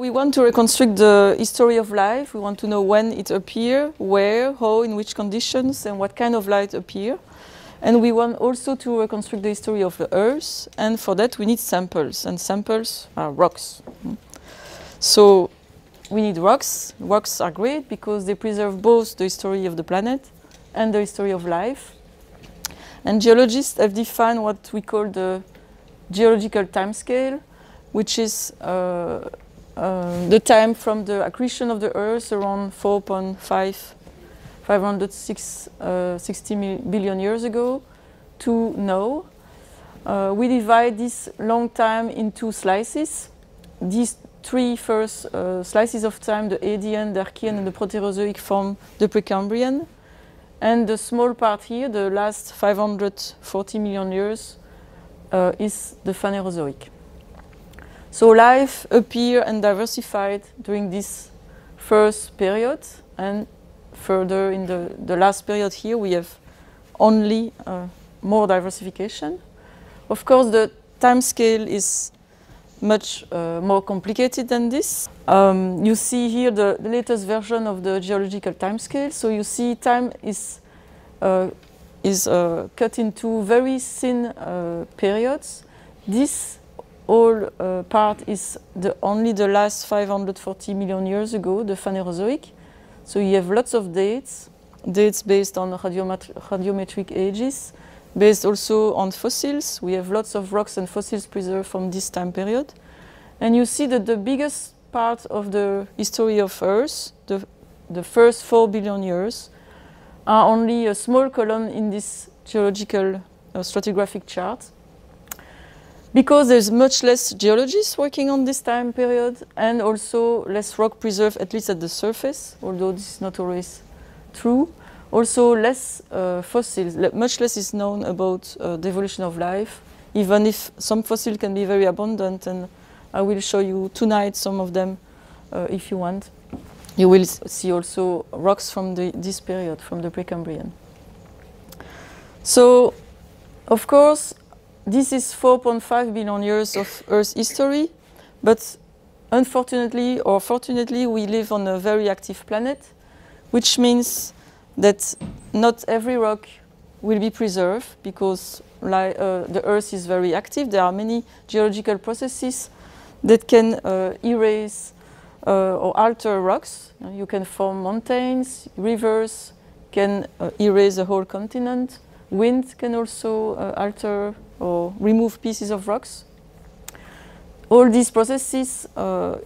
we want to reconstruct the history of life. We want to know when it appeared, where, how, in which conditions, and what kind of light appear. And we want also to reconstruct the history of the Earth. And for that, we need samples. And samples are rocks. So we need rocks. Rocks are great because they preserve both the history of the planet and the history of life. And geologists have defined what we call the geological timescale, which is the time from the accretion of the Earth around 560 billion years ago to now. We divide this long time into slices. These three first slices of time, the Edian, the Archean, and the Proterozoic, form the Precambrian. And the small part here, the last 540 million years, is the Phanerozoic. So life appeared and diversified during this first period, and further in the last period here we have only more diversification. Of course, the time scale is much more complicated than this. You see here the latest version of the geological time scale. So you see time is cut into very thin periods. This whole part is only the last 540 million years ago, the Phanerozoic. So you have lots of dates based on radiometric ages, based also on fossils. We have lots of rocks and fossils preserved from this time period. And you see that the biggest part of the history of Earth, the first 4 billion years, are only a small column in this geological stratigraphic chart. Because there's much less geologists working on this time period, and also less rock preserved, at least at the surface, although this is not always true. Also less fossils, much less is known about the evolution of life, even if some fossils can be very abundant, and I will show you tonight some of them if you want. You will see also rocks from this period, from the Precambrian. So, of course, this is 4.5 billion years of Earth's history, but unfortunately or fortunately we live on a very active planet, which means that not every rock will be preserved because the Earth is very active. There are many geological processes that can erase or alter rocks. You can form mountains, rivers can erase a whole continent. Wind can also alter or remove pieces of rocks. All these processes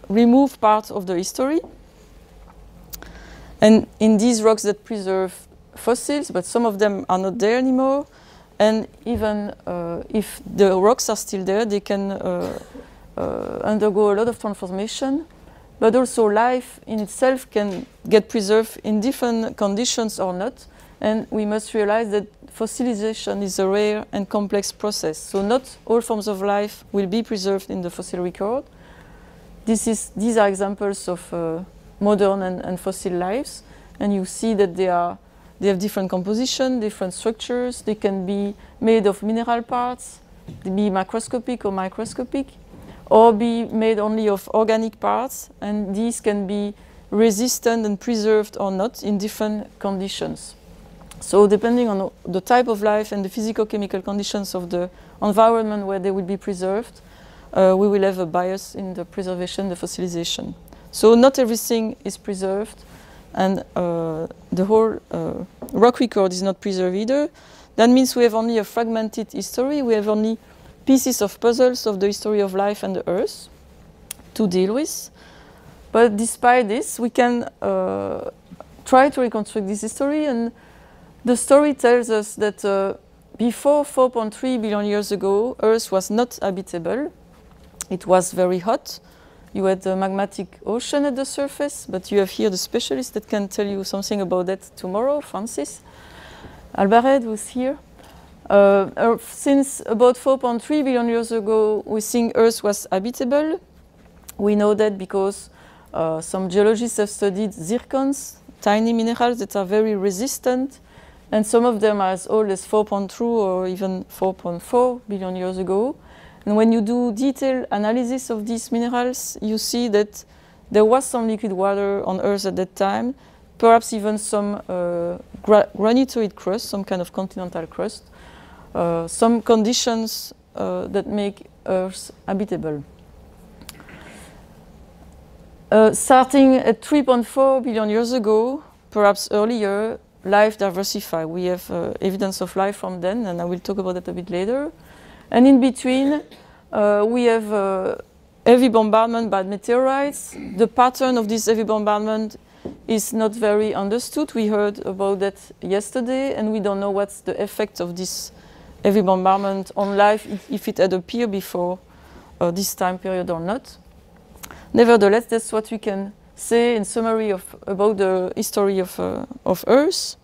remove part of the history. And in these rocks that preserve fossils, but some of them are not there anymore, and even if the rocks are still there, they can undergo a lot of transformation. But also life in itself can get preserved in different conditions or not. And we must realize that fossilization is a rare and complex process. So not all forms of life will be preserved in the fossil record. These are examples of modern and fossil lives. And you see that they have different composition, different structures. They can be made of mineral parts, they be macroscopic or microscopic, or be made only of organic parts. And these can be resistant and preserved or not in different conditions. So depending on the type of life and the physico-chemical conditions of the environment where they will be preserved, we will have a bias in the preservation, the fossilization. So not everything is preserved, and the whole rock record is not preserved either. That means we have only a fragmented history. We have only pieces of puzzles of the history of life and the Earth to deal with. But despite this, we can try to reconstruct this history, and the story tells us that before 4.3 billion years ago, Earth was not habitable. It was very hot. You had the magmatic ocean at the surface, but you have here the specialist that can tell you something about that tomorrow, Francis Albared, who's here. Since about 4.3 billion years ago, we think Earth was habitable. We know that because some geologists have studied zircons, tiny minerals that are very resistant, and some of them are as old as 4.2 or even 4.4 billion years ago. And when you do detailed analysis of these minerals, you see that there was some liquid water on Earth at that time, perhaps even some granitoid crust, some kind of continental crust, some conditions that make Earth habitable. Starting at 3.4 billion years ago, perhaps earlier, life diversified. We have evidence of life from then, and I will talk about that a bit later. And in between, we have heavy bombardment by meteorites. The pattern of this heavy bombardment is not very understood. We heard about that yesterday, and we don't know what's the effect of this heavy bombardment on life, if it had appeared before this time period or not. Nevertheless, that's what we can say in summary about the history of Earth.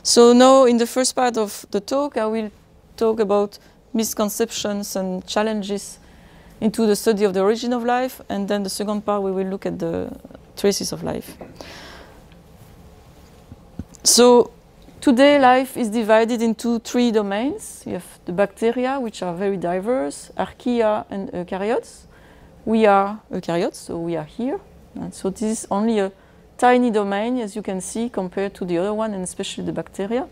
So now, in the first part of the talk, I will talk about misconceptions and challenges into the study of the origin of life, and then the second part we will look at the traces of life. So today life is divided into three domains. You have the bacteria, which are very diverse, archaea and eukaryotes. We are eukaryotes, so we are here. And so this is only a tiny domain, as you can see, compared to the other one, and especially the bacteria.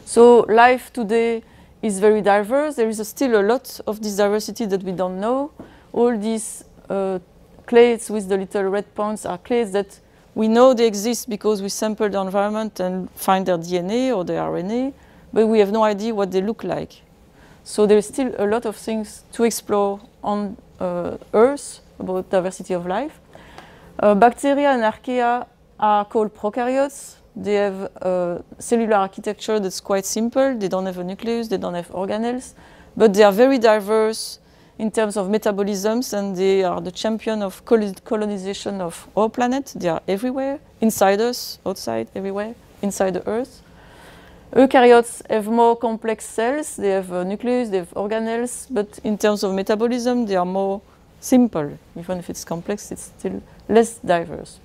So life today is very diverse. There is still a lot of this diversity that we don't know. All these clades with the little red points are clades that we know they exist because we sample the environment and find their DNA or their RNA, but we have no idea what they look like. So there is still a lot of things to explore on Earth about diversity of life. Bacteria and archaea are called prokaryotes. They have a cellular architecture that's quite simple. They don't have a nucleus, they don't have organelles, but they are very diverse in terms of metabolisms, and they are the champion of colonization of our planet. They are everywhere, inside us, outside, everywhere, inside the Earth. Eukaryotes have more complex cells. They have a nucleus, they have organelles, but in terms of metabolism, they are more simple. Even if it's complex, it's still less diverse.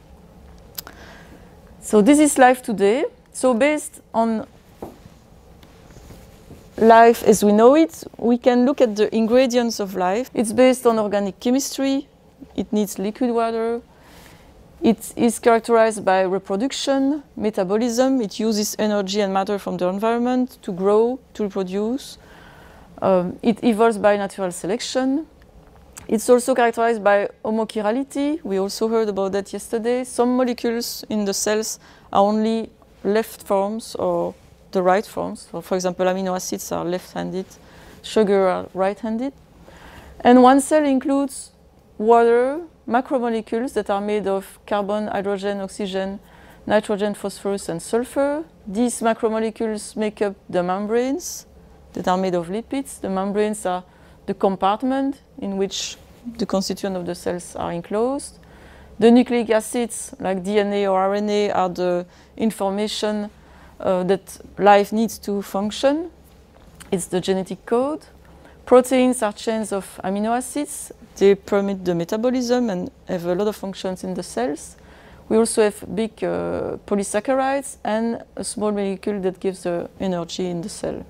So this is life today. So based on life as we know it, we can look at the ingredients of life. It's based on organic chemistry. It needs liquid water. It is characterized by reproduction, metabolism. It uses energy and matter from the environment to grow, to reproduce. It evolves by natural selection. It's also characterized by homochirality. We also heard about that yesterday. Some molecules in the cells are only left forms or the right forms. So for example, amino acids are left-handed, sugar are right-handed. And one cell includes water, macromolecules that are made of carbon, hydrogen, oxygen, nitrogen, phosphorus, and sulfur. These macromolecules make up the membranes that are made of lipids. The membranes are the compartment in which the constituents of the cells are enclosed. The nucleic acids, like DNA or RNA, are the information that life needs to function. It's the genetic code. Proteins are chains of amino acids. They permit the metabolism and have a lot of functions in the cells. We also have big polysaccharides and a small molecule that gives the energy in the cell.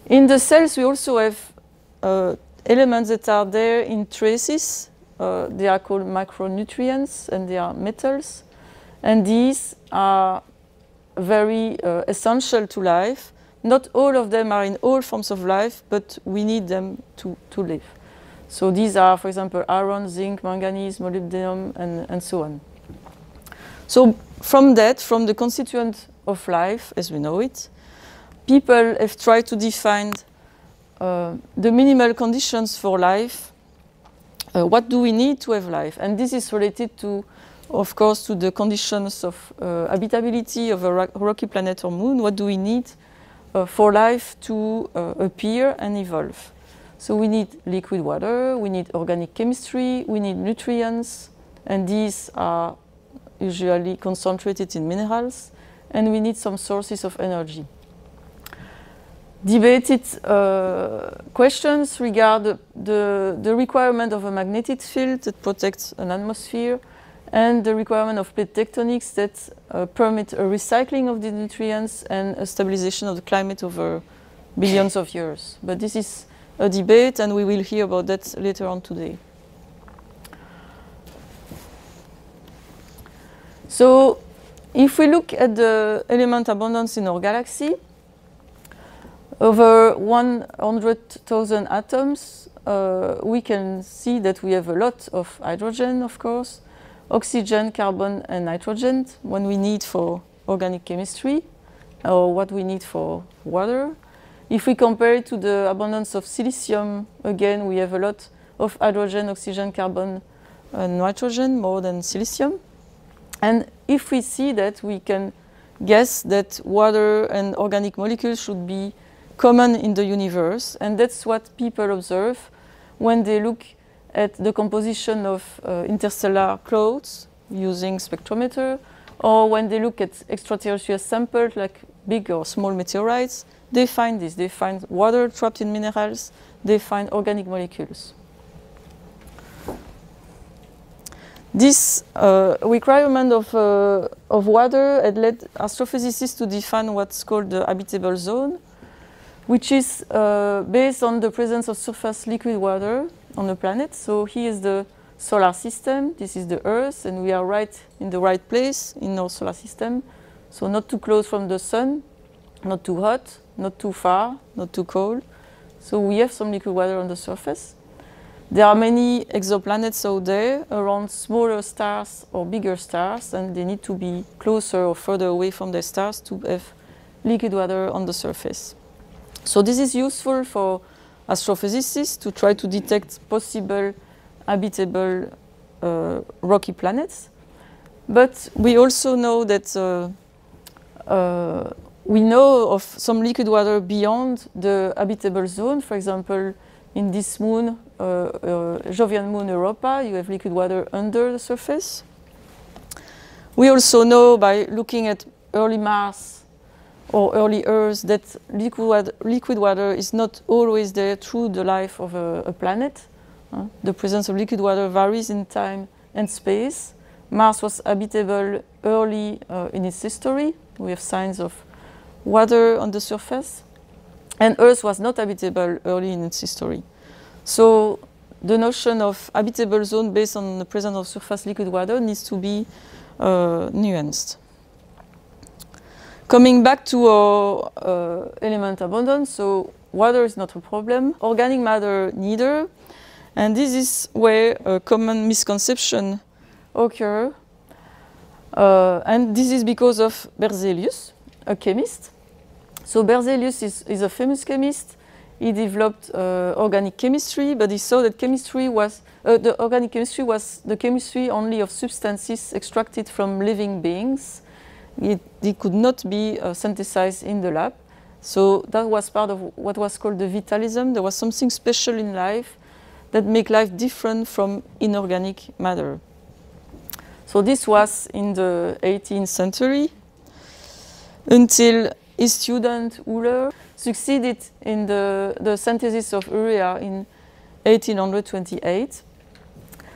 In the cells, we also have elements that are there in traces. They are called macronutrients, and they are metals. And these are very essential to life. Not all of them are in all forms of life, but we need them to live. So these are, for example, iron, zinc, manganese, molybdenum, and so on. So from that, from the constituent of life, as we know it, people have tried to define the minimal conditions for life. What do we need to have life? And this is related to, of course, to the conditions of habitability of a rocky planet or moon. What do we need for life to appear and evolve? So we need liquid water, we need organic chemistry, we need nutrients, and these are usually concentrated in minerals, and we need some sources of energy. Debated questions regard the requirement of a magnetic field that protects an atmosphere and the requirement of plate tectonics that permit a recycling of the nutrients and a stabilization of the climate over billions of years. But this is a debate, and we will hear about that later on today. So if we look at the element abundance in our galaxy, over 100,000 atoms, we can see that we have a lot of hydrogen, of course, oxygen, carbon, and nitrogen when we need for organic chemistry, or what we need for water. If we compare it to the abundance of silicium, again, we have a lot of hydrogen, oxygen, carbon, and nitrogen, more than silicium. And if we see that, we can guess that water and organic molecules should be common in the universe. And that's what people observe when they look at the composition of interstellar clouds using spectrometer, or when they look at extraterrestrial samples like big or small meteorites. They find this. They find water trapped in minerals. They find organic molecules. This requirement of water had led astrophysicists to define what's called the habitable zone, which is based on the presence of surface liquid water on the planet. So here is the solar system. This is the Earth, and we are right in the right place in our solar system. So not too close from the sun, not too hot, not too far, not too cold. So we have some liquid water on the surface. There are many exoplanets out there around smaller stars or bigger stars, and they need to be closer or further away from their stars to have liquid water on the surface. So this is useful for astrophysicists to try to detect possible habitable rocky planets. But we also know that we know of some liquid water beyond the habitable zone. For example, in this moon, Jovian moon Europa, you have liquid water under the surface. We also know by looking at early Mars or early Earth that liquid water is not always there through the life of a planet. The presence of liquid water varies in time and space. Mars was habitable early in its history. We have signs of water on the surface. And Earth was not habitable early in its history. So the notion of habitable zone based on the presence of surface liquid water needs to be nuanced. Coming back to our element abundance, so water is not a problem, organic matter neither. And this is where a common misconception occurs. And this is because of Berzelius, a chemist. So Berzelius is a famous chemist. He developed organic chemistry, but he saw that chemistry was the organic chemistry was the chemistry only of substances extracted from living beings. It could not be synthesized in the lab. So that was part of what was called the vitalism. There was something special in life that make life different from inorganic matter. So this was in the 18th century until his student Euler succeeded in the synthesis of urea in 1828.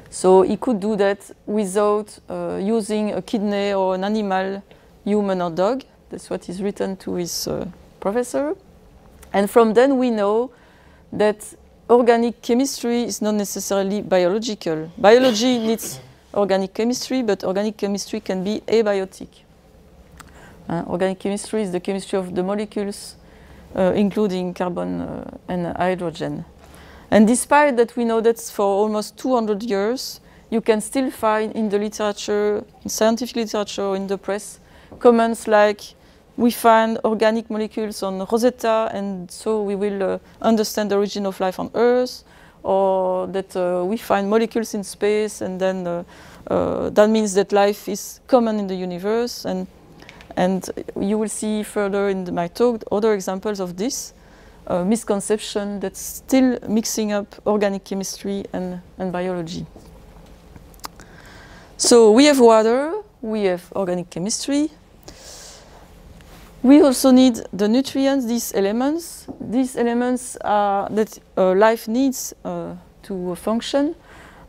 So he could do that without using a kidney or an animal, human or dog. That's what is written to his professor. And from then we know that organic chemistry is not necessarily biological. Biology needs organic chemistry, but organic chemistry can be abiotic. Organic chemistry is the chemistry of the molecules, including carbon and hydrogen. And despite that we know that for almost 200 years, you can still find in the literature, in scientific literature, in the press, comments like, we find organic molecules on Rosetta, and so we will understand the origin of life on Earth, or that we find molecules in space, and then that means that life is common in the universe. And you will see further in my talk other examples of this misconception that's still mixing up organic chemistry and biology. So we have water, we have organic chemistry. We also need the nutrients, these elements. These elements are that life needs to function.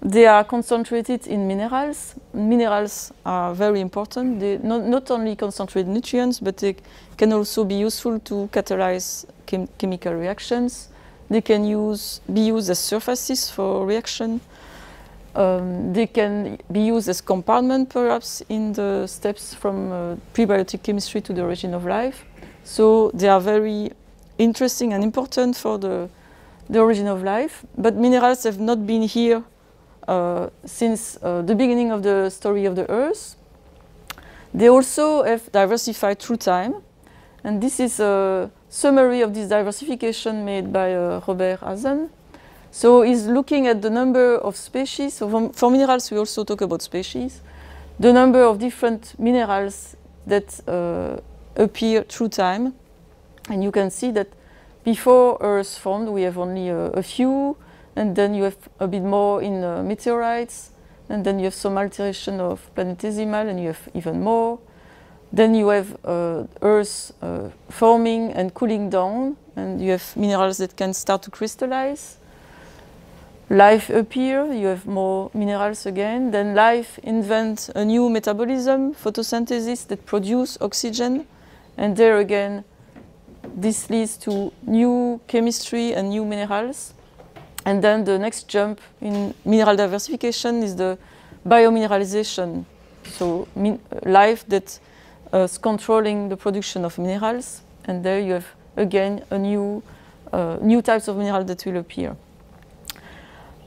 They are concentrated in minerals. Minerals are very important. They not only concentrate nutrients, but they can also be useful to catalyze chemical reactions. They can be used as surfaces for reaction. They can be used as compartment, perhaps, in the steps from prebiotic chemistry to the origin of life. So they are very interesting and important for the origin of life. But minerals have not been here since the beginning of the story of the Earth. They also have diversified through time. And this is a summary of this diversification made by Robert Hazen. So he's looking at the number of species. So for minerals, we also talk about species. The number of different minerals that appear through time. And you can see that before Earth formed, we have only a few. And then you have a bit more in meteorites. And then you have some alteration of planetesimal, and you have even more. Then you have Earth forming and cooling down. And you have minerals that can start to crystallize. Life appear, you have more minerals again. Then life invents a new metabolism, photosynthesis, that produce oxygen. And there again, this leads to new chemistry and new minerals. And then the next jump in mineral diversification is the biomineralization. So life that is controlling the production of minerals. And there you have again a new types of minerals that will appear.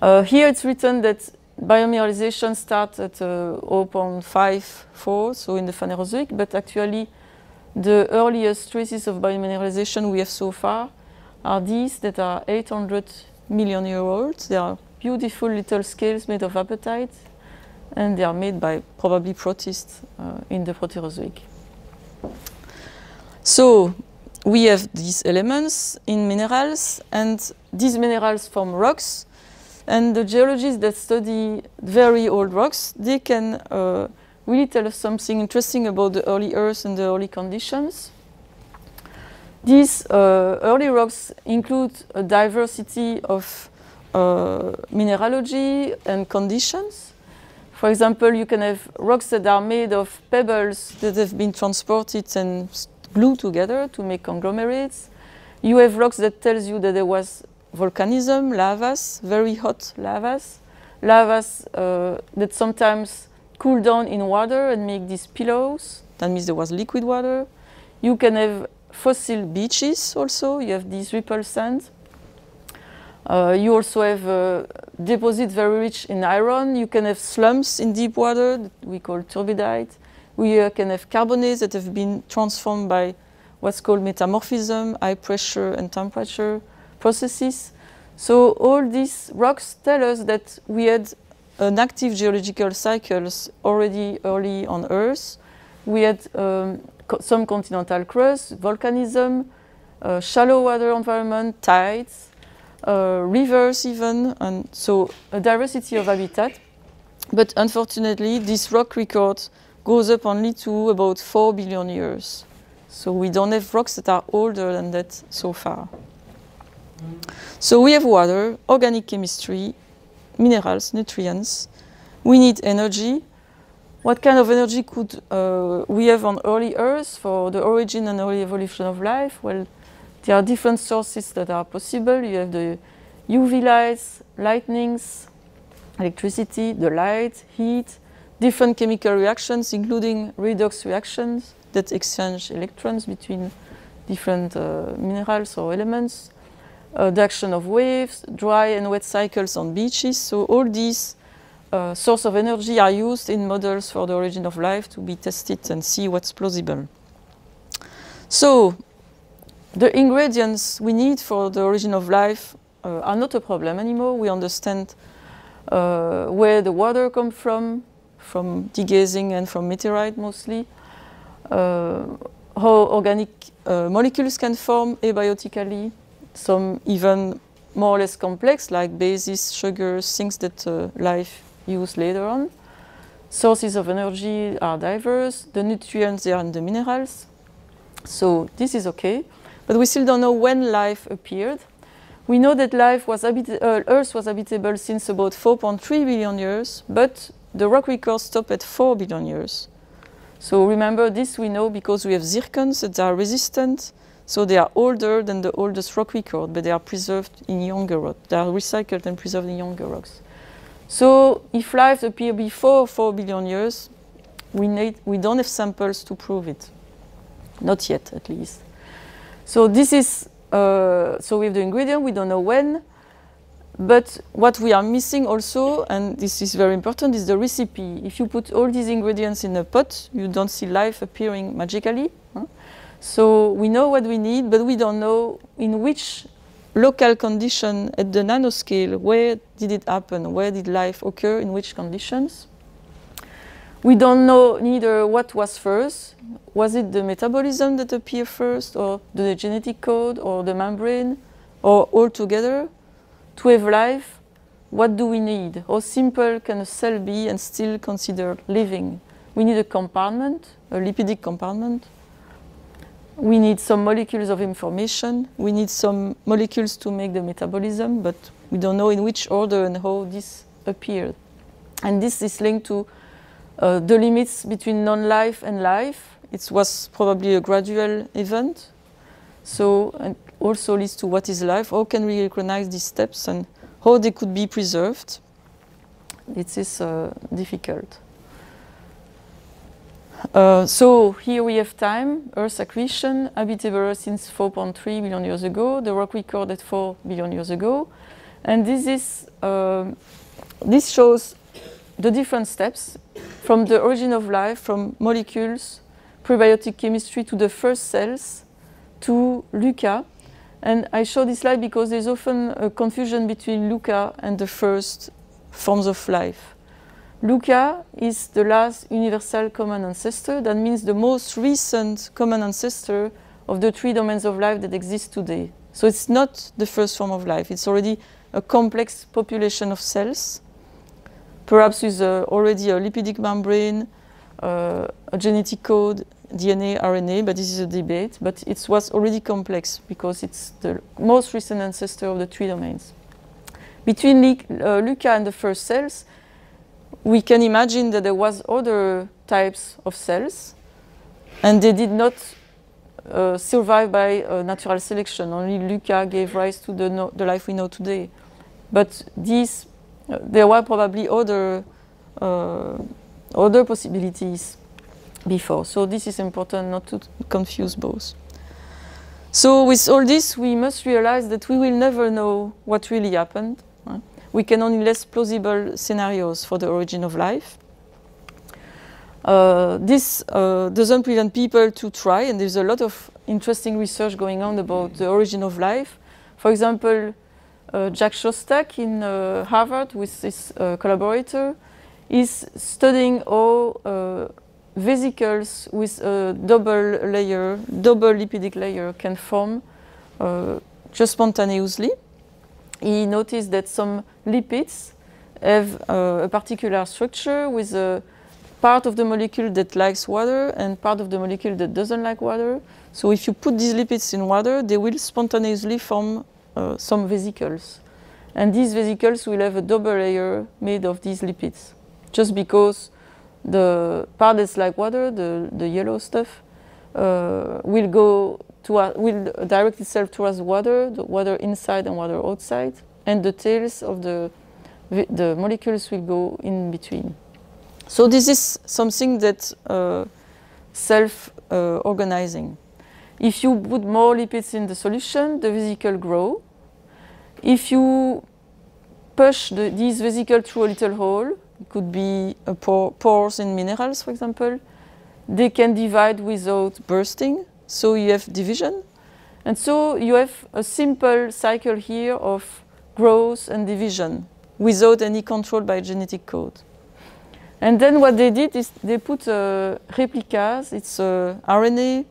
Here it's written that biomineralization starts at 0.54, so in the Phanerozoic, but actually the earliest traces of biomineralization we have so far are these that are 800 million years old. They are beautiful little scales made of apatite, and they are made by probably protists in the Proterozoic. So we have these elements in minerals, and these minerals form rocks. And the geologists that study very old rocks, they can really tell us something interesting about the early Earth and the early conditions. These early rocks include a diversity of mineralogy and conditions. For example, you can have rocks that are made of pebbles that have been transported and glued together to make conglomerates. You have rocks that tells you that there was volcanism, lavas, very hot lavas that sometimes cool down in water and make these pillows. That means there was liquid water. You can have fossil beaches also. You have these ripple sands. You also have deposits very rich in iron. You can have slumps in deep water that we call turbidite. We can have carbonates that have been transformed by what's called metamorphism, high pressure and temperature processes. So all these rocks tell us that we had an active geological cycles already early on Earth. We had some continental crust, volcanism, shallow water environment, tides, rivers even, and so a diversity of habitat. But unfortunately, this rock record goes up only to about 4 billion years. So we don't have rocks that are older than that so far. So we have water, organic chemistry, minerals, nutrients. We need energy. What kind of energy could we have on early Earth for the origin and early evolution of life? Well, there are different sources that are possible. You have the UV lights, lightnings, electricity, the light, heat, different chemical reactions, including redox reactions that exchange electrons between different minerals or elements. The action of waves, dry and wet cycles on beaches. So all these sources of energy are used in models for the origin of life to be tested and see what's plausible. So the ingredients we need for the origin of life are not a problem anymore. We understand where the water comes from degazing and from meteorite mostly. How organic molecules can form abiotically. Some even more or less complex, like bases, sugars, things that life uses later on. Sources of energy are diverse. The nutrients, they are in the minerals. So this is okay. But we still don't know when life appeared. We know that Earth was habitable since about 4.3 billion years, but the rock records stop at 4 billion years. So remember this we know because we have zircons that are resistant. So they are older than the oldest rock record, but they are preserved in younger rocks. They are recycled and preserved in younger rocks. So if life appeared before 4 billion years, we don't have samples to prove it. Not yet, at least. So this is, so we have the ingredient, we don't know when, but what we are missing also, and this is very important, is the recipe. If you put all these ingredients in a pot, you don't see life appearing magically. So we know what we need, but we don't know in which local condition at the nanoscale, where did it happen, where did life occur, in which conditions. We don't know neither what was first. Was it the metabolism that appeared first, or the genetic code, or the membrane, or all together? To have life, what do we need? How simple can a cell be and still considered living? We need a compartment, a lipidic compartment. We need some molecules of information. We need some molecules to make the metabolism, but we don't know in which order and how this appeared. And this is linked to the limits between non-life and life. It was probably a gradual event. So, and also leads to what is life. How can we recognize these steps and how they could be preserved? It is difficult. So here we have time, Earth accretion, habitable Earth since 4.3 billion years ago, the rock record at 4 billion years ago. And this shows the different steps from the origin of life, from molecules, prebiotic chemistry to the first cells, to LUCA. And I show this slide because there's often a confusion between LUCA and the first forms of life. LUCA is the last universal common ancestor. That means the most recent common ancestor of the 3 domains of life that exist today. So it's not the first form of life. It's already a complex population of cells, perhaps with already a lipidic membrane, a genetic code, DNA, RNA, but this is a debate. But it was already complex because it's the most recent ancestor of the 3 domains. Between LUCA and the first cells, we can imagine that there was other types of cells, and they did not survive by natural selection. Only LUCA gave rise to the life we know today. But these, there were probably other possibilities before. So this is important not to confuse both. So with all this, we must realize that we will never know what really happened. We can only less plausible scenarios for the origin of life. This doesn't prevent people to try, and there's a lot of interesting research going on about the origin of life. For example, Jack Szostak in Harvard with his collaborator is studying how vesicles with a double lipidic layer can form just spontaneously. He noticed that some lipids have a particular structure with a part of the molecule that likes water and part of the molecule that doesn't like water. So if you put these lipids in water, they will spontaneously form some vesicles. And these vesicles will have a double layer made of these lipids, just because the part that's like water, the yellow stuff, will direct itself towards water, the water inside and water outside, and the tails of the molecules will go in between. So this is something that's self-organizing. If you put more lipids in the solution, the vesicle grow. If you push these vesicles through a little hole, it could be pores in minerals, for example, they can divide without bursting. So you have division. And so you have a simple cycle here of growth and division without any control by genetic code. And then what they did is they put replicas. It's RNA.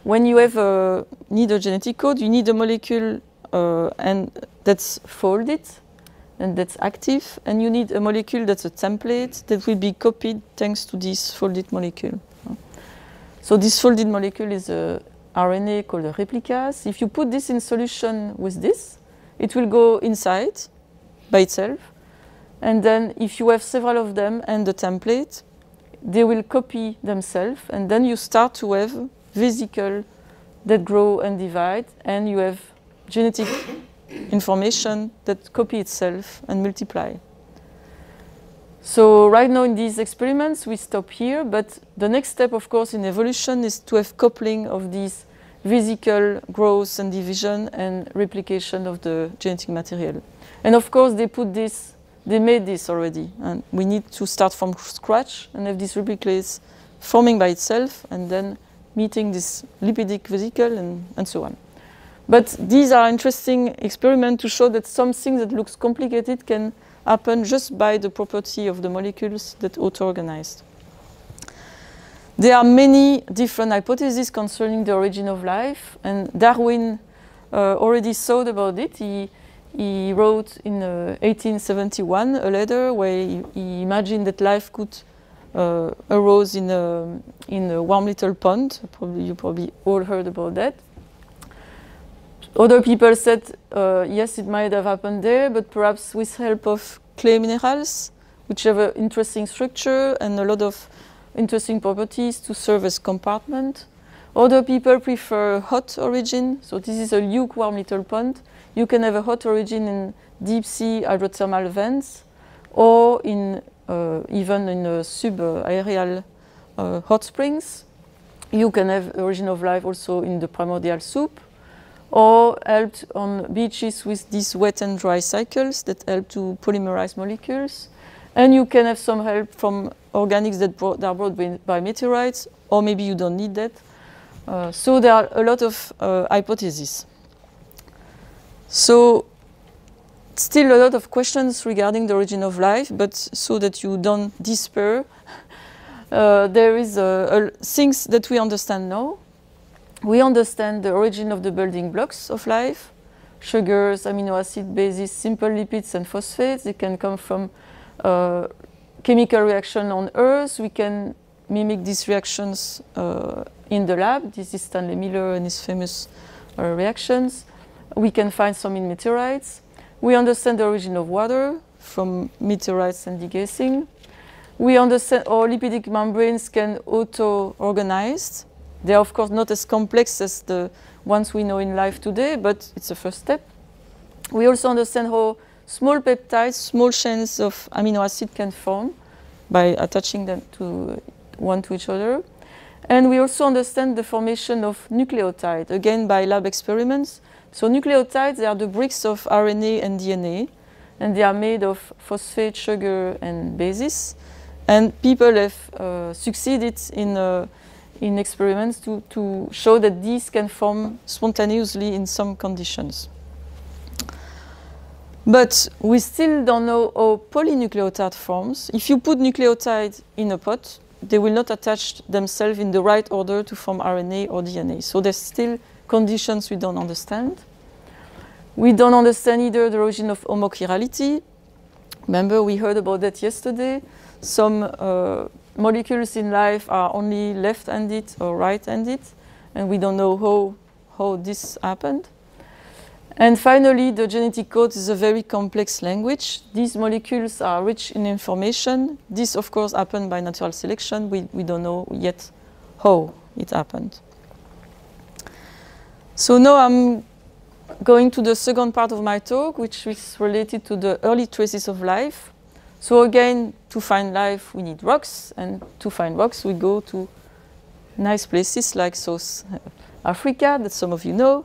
When you have need a genetic code, you need a molecule and that's folded and that's active. And you need a molecule that's a template that will be copied thanks to this folded molecule. So this folded molecule is a RNA called a replicase. If you put this in solution with this, it will go inside by itself. And then if you have several of them and the template, they will copy themselves. And then you start to have vesicles that grow and divide. And you have genetic information that copy itself and multiply. So right now in these experiments we stop here, but the next step of course in evolution is to have coupling of these vesicle growth and division and replication of the genetic material. And of course they made this already, and we need to start from scratch and have these replicates forming by itself and then meeting this lipidic vesicle and so on. But these are interesting experiments to show that some things that looks complicated can happen just by the property of the molecules that auto-organized. There are many different hypotheses concerning the origin of life, and Darwin already thought about it. He wrote in 1871 a letter where he imagined that life could arose in a warm little pond. You probably all heard about that. Other people said, yes, it might have happened there, but perhaps with help of clay minerals, which have an interesting structure and a lot of interesting properties to serve as compartment. Other people prefer hot origin, so this is a lukewarm little pond. You can have a hot origin in deep sea hydrothermal vents, or in even in sub-aerial hot springs. You can have origin of life also in the primordial soup, or helped on beaches with these wet and dry cycles that help to polymerize molecules. And you can have some help from organics that are brought by meteorites, or maybe you don't need that. So there are a lot of hypotheses. So still a lot of questions regarding the origin of life, but so that you don't despair, there is things that we understand now. We understand the origin of the building blocks of life: sugars, amino acids, bases, simple lipids, and phosphates. They can come from chemical reaction on Earth. We can mimic these reactions in the lab. This is Stanley Miller and his famous reactions. We can find some in meteorites. We understand the origin of water from meteorites and degassing. We understand how lipidic membranes can auto-organize. They are of course not as complex as the ones we know in life today, but it's a first step. We also understand how small peptides, small chains of amino acid can form by attaching them to one to each other. And we also understand the formation of nucleotide, again by lab experiments. So nucleotides, they are the bricks of RNA and DNA, and they are made of phosphate, sugar, and bases. And people have succeeded in experiments to show that these can form spontaneously in some conditions. But we still don't know how polynucleotide forms. If you put nucleotide in a pot, they will not attach themselves in the right order to form RNA or DNA. So there's still conditions we don't understand. We don't understand either the origin of homochirality. Remember, we heard about that yesterday. Some molecules in life are only left-handed or right-handed, and we don't know how this happened. And finally, the genetic code is a very complex language. These molecules are rich in information. This, of course, happened by natural selection. We don't know yet how it happened. So now I'm going to the second part of my talk, which is related to the early traces of life. So again, to find life, we need rocks, and to find rocks, we go to nice places like South Africa, that some of you know.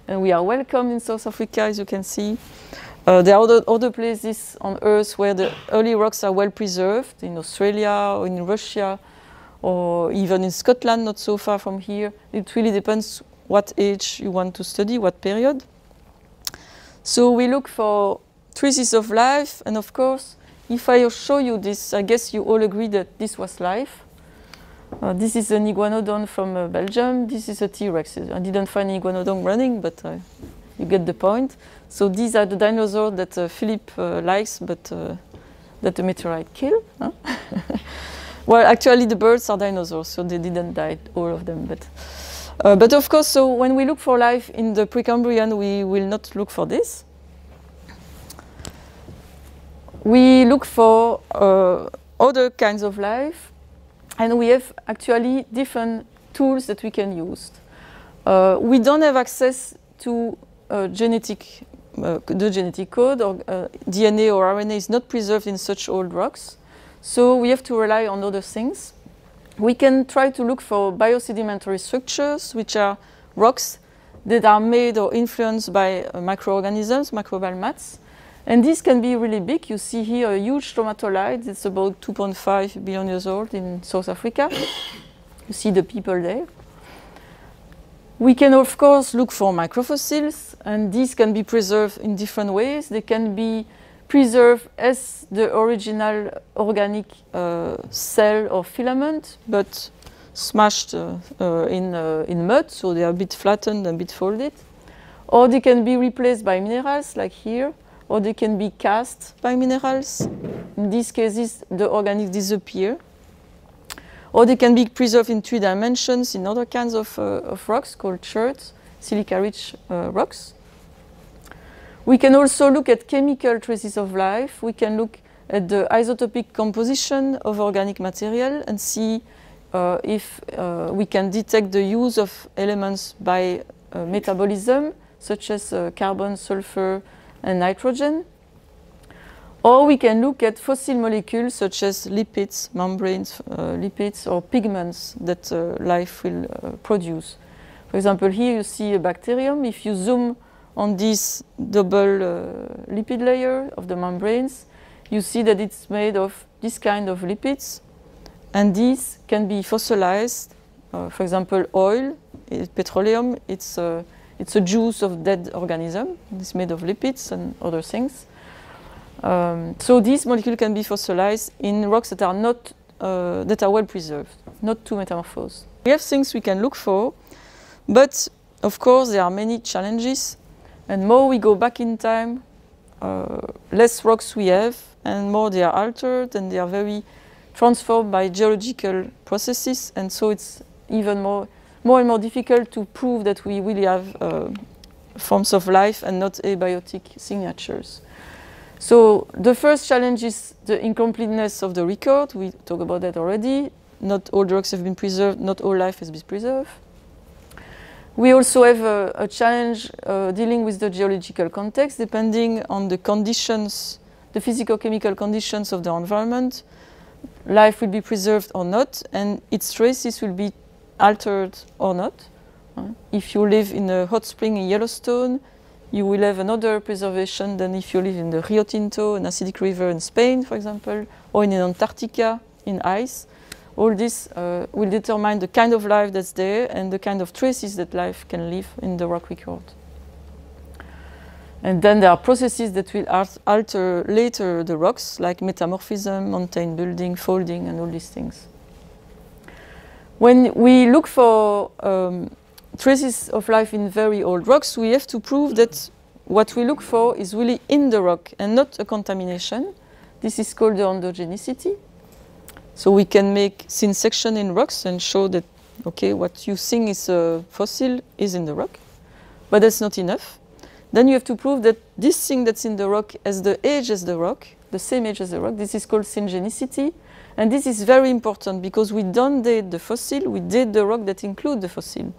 And we are welcome in South Africa, as you can see. There are other places on Earth where the early rocks are well preserved, in Australia or in Russia, or even in Scotland, not so far from here. It really depends what age you want to study, what period. So we look for traces of life, and of course, if I show you this, I guess you all agree that this was life. This is an iguanodon from Belgium. This is a T-Rex. I didn't find an iguanodon running, but you get the point. So these are the dinosaurs that Philip likes, but that the meteorite killed. Huh? Well, actually, the birds are dinosaurs, so they didn't die, all of them. But of course, so when we look for life in the Precambrian, we will not look for this. We look for other kinds of life, and we have actually different tools that we can use. We don't have access to genetic the genetic code, or DNA or RNA is not preserved in such old rocks. So we have to rely on other things. We can try to look for biosedimentary structures, which are rocks that are made or influenced by microorganisms, microbial mats. And this can be really big. You see here a huge stromatolite. It's about 2.5 billion years old in South Africa. You see the people there. We can, of course, look for microfossils, and these can be preserved in different ways. They can be preserved as the original organic cell or filament, but smashed in mud, so they are a bit flattened and a bit folded. Or they can be replaced by minerals, like here, or they can be cast by minerals. In these cases, the organic disappear. Or they can be preserved in 3 dimensions in other kinds of rocks called cherts, silica-rich rocks. We can also look at chemical traces of life. We can look at the isotopic composition of organic material and see if we can detect the use of elements by metabolism, such as carbon, sulfur, and nitrogen. Or we can look at fossil molecules such as lipids, membranes, lipids, or pigments that life will produce. For example, here you see a bacterium. If you zoom on this double lipid layer of the membranes, you see that it's made of this kind of lipids. And these can be fossilized. For example, oil, petroleum, it's a juice of dead organism. It's made of lipids and other things. So these molecules can be fossilized in rocks that are not that are well preserved, not too metamorphosed. We have things we can look for, but of course there are many challenges. And more we go back in time, less rocks we have, and more they are altered and they are very transformed by geological processes. And so it's even more and more difficult to prove that we really have forms of life and not abiotic signatures. So the first challenge is the incompleteness of the record. We talked about that already. Not all the rocks have been preserved, not all life has been preserved. We also have a challenge dealing with the geological context, depending on the conditions, the physico-chemical conditions of the environment. Life will be preserved or not, and its traces will be altered or not. If you live in a hot spring in Yellowstone, you will have another preservation than if you live in the Rio Tinto, an acidic river in Spain, for example, or in Antarctica in ice. All this will determine the kind of life that's there and the kind of traces that life can leave in the rock record. And then there are processes that will alter later the rocks, like metamorphism, mountain building, folding, and all these things. When we look for traces of life in very old rocks, we have to prove that what we look for is really in the rock and not a contamination. This is called the endogenicity. So we can make thin section in rocks and show that, okay, what you think is a fossil is in the rock, but that's not enough. Then you have to prove that this thing that's in the rock has the age as the rock, the same age as the rock. This is called syngenicity. And this is very important because we don't date the fossil, we date the rock that include the fossil.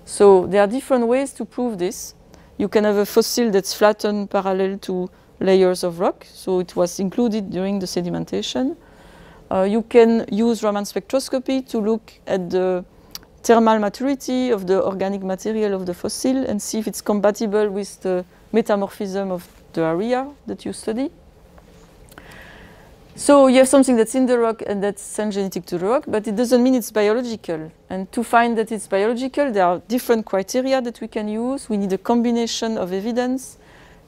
So there are different ways to prove this. You can have a fossil that's flattened parallel to layers of rock, so it was included during the sedimentation. You can use Raman spectroscopy to look at the thermal maturity of the organic material of the fossil and see if it's compatible with the metamorphism of the area that you study. So you have something that's in the rock and that's syngenetic to the rock, but it doesn't mean it's biological. And to find that it's biological, there are different criteria that we can use. We need a combination of evidence.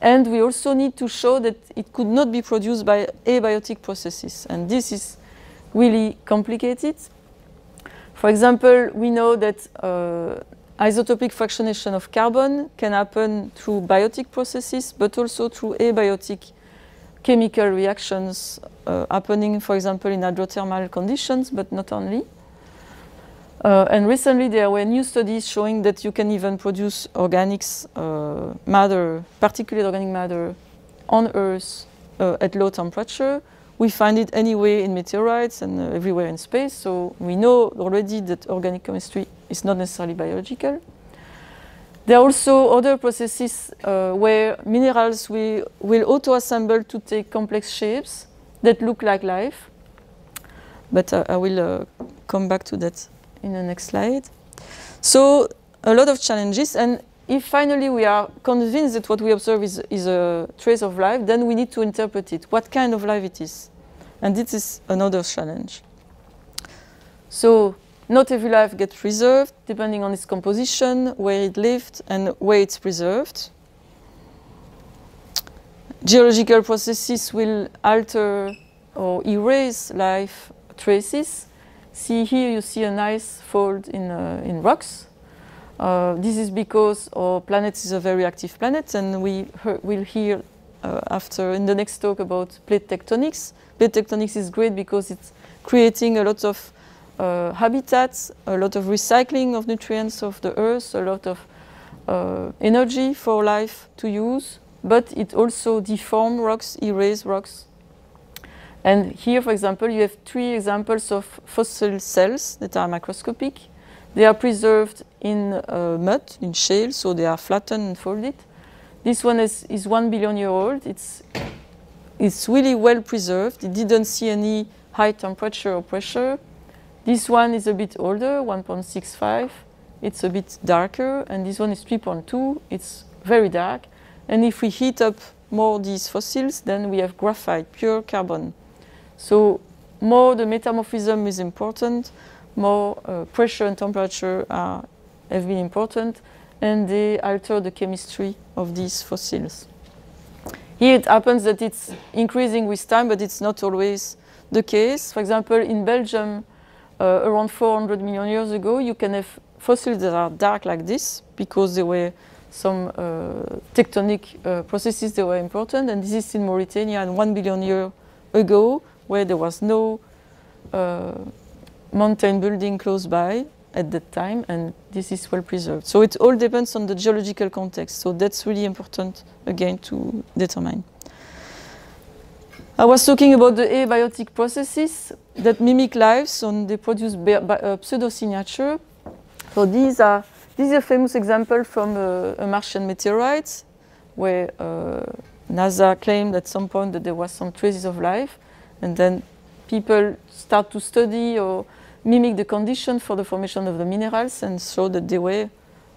And we also need to show that it could not be produced by abiotic processes. And this is really complicated. For example, we know that isotopic fractionation of carbon can happen through biotic processes, but also through abiotic chemical reactions happening, for example, in hydrothermal conditions, but not only. And recently there were new studies showing that you can even produce organics, matter, particulate organic matter, on Earth at low temperature. We find it anyway in meteorites and everywhere in space, so we know already that organic chemistry is not necessarily biological. There are also other processes where minerals will auto-assemble to take complex shapes that look like life. But I will come back to that in the next slide. So a lot of challenges, and if finally we are convinced that what we observe is a trace of life, then we need to interpret it, what kind of life it is. And this is another challenge. So not every life gets preserved, depending on its composition, where it lived, and where it's preserved. Geological processes will alter or erase life traces. See here, you see a nice fold in rocks. This is because our planet is a very active planet, and we'll hear after in the next talk about plate tectonics. Plate tectonics is great because it's creating a lot of habitats, a lot of recycling of nutrients of the earth, a lot of energy for life to use, but it also deforms rocks, erases rocks. And here, for example, you have 3 examples of fossil cells that are macroscopic. They are preserved in mud, in shale, so they are flattened and folded. This one is 1 billion year old. It's really well preserved. It didn't see any high temperature or pressure. This one is a bit older, 1.65. It's a bit darker, and this one is 3.2. It's very dark. And if we heat up more these fossils, then we have graphite, pure carbon. So more the metamorphism is important, more pressure and temperature have been important, and they alter the chemistry of these fossils. Here it happens that it's increasing with time, but it's not always the case. For example, in Belgium, around 400 million years ago, you can have fossils that are dark like this because there were some tectonic processes that were important, and this is in Mauritania, and 1 billion years ago, where there was no mountain building close by at that time, and this is well preserved. So it all depends on the geological context. So that's really important, again, to determine. I was talking about the abiotic processes that mimic lives, and they produce pseudo-signature. So this is a famous example from a Martian meteorite, where NASA claimed at some point that there was some traces of life, and then people start to study or mimic the condition for the formation of the minerals and show that they were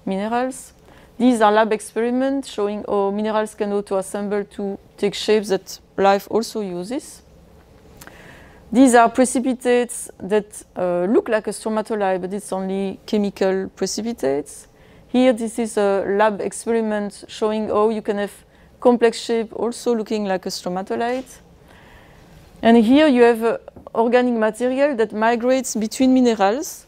minerals. These are lab experiments showing how minerals can auto-assemble to take shapes that life also uses. These are precipitates that look like a stromatolite, but it's only chemical precipitates. Here, this is a lab experiment showing how you can have complex shape also looking like a stromatolite. And here you have organic material that migrates between minerals.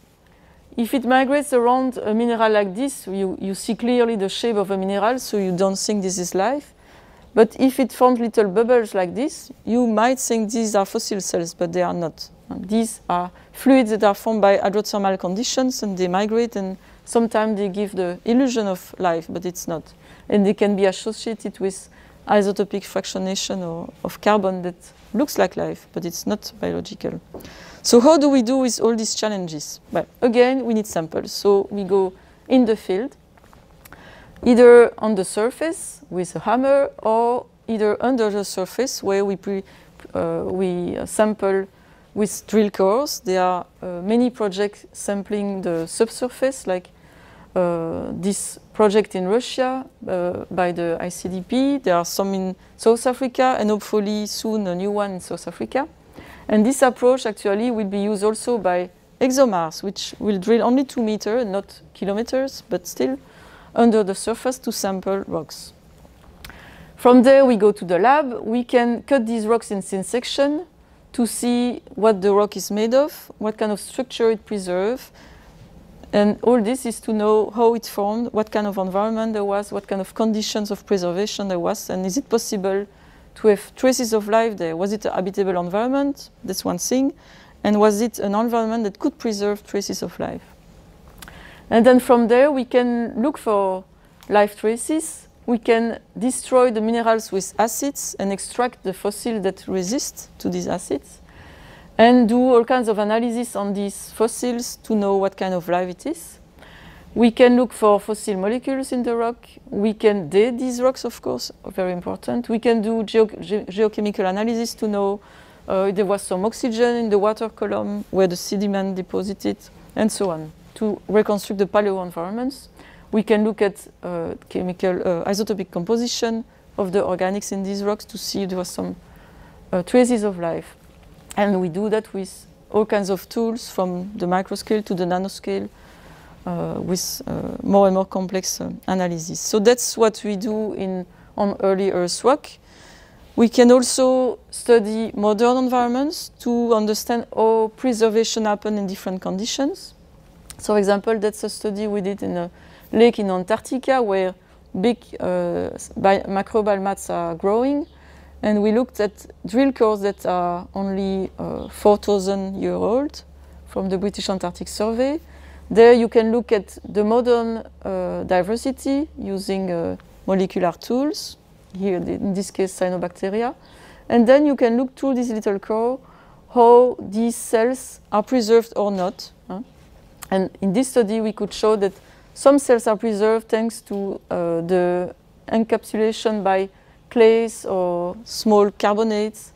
If it migrates around a mineral like this, you see clearly the shape of a mineral, so you don't think this is life. But if it forms little bubbles like this, you might think these are fossil cells, but they are not. These are fluids that are formed by hydrothermal conditions, and they migrate, and sometimes they give the illusion of life, but it's not. And they can be associated with isotopic fractionation of carbon that looks like life, but it's not biological. So how do we do with all these challenges? Well, again, we need samples. So we go in the field, either on the surface with a hammer, or either under the surface where we sample with drill cores. There are many projects sampling the subsurface, like this project in Russia by the ICDP. There are some in South Africa, and hopefully soon a new one in South Africa. And this approach actually will be used also by ExoMars, which will drill only 2 meters, not kilometers, but still under the surface to sample rocks. From there we go to the lab. We can cut these rocks in thin section to see what the rock is made of, what kind of structure it preserves. And all this is to know how it formed, what kind of environment there was, what kind of conditions of preservation there was, and is it possible to have traces of life there? Was it a habitable environment? That's one thing. And was it an environment that could preserve traces of life? And then from there we can look for life traces. We can destroy the minerals with acids and extract the fossils that resist to these acids, and do all kinds of analysis on these fossils to know what kind of life it is. We can look for fossil molecules in the rock. We can date these rocks, of course, very important. We can do geochemical analysis to know if there was some oxygen in the water column where the sediment deposited, and so on, to reconstruct the paleo environments. We can look at chemical isotopic composition of the organics in these rocks to see if there was some traces of life. And we do that with all kinds of tools from the microscale to the nanoscale with more and more complex analysis. So that's what we do on early Earth rock. We can also study modern environments to understand how preservation happens in different conditions. So, for example, that's a study we did in a lake in Antarctica where big microbial mats are growing. And we looked at drill cores that are only 4,000 years old from the British Antarctic Survey. There you can look at the modern diversity using molecular tools, here in this case cyanobacteria. And then you can look through this little core how these cells are preserved or not. And in this study we could show that some cells are preserved thanks to the encapsulation by clays or small carbonates.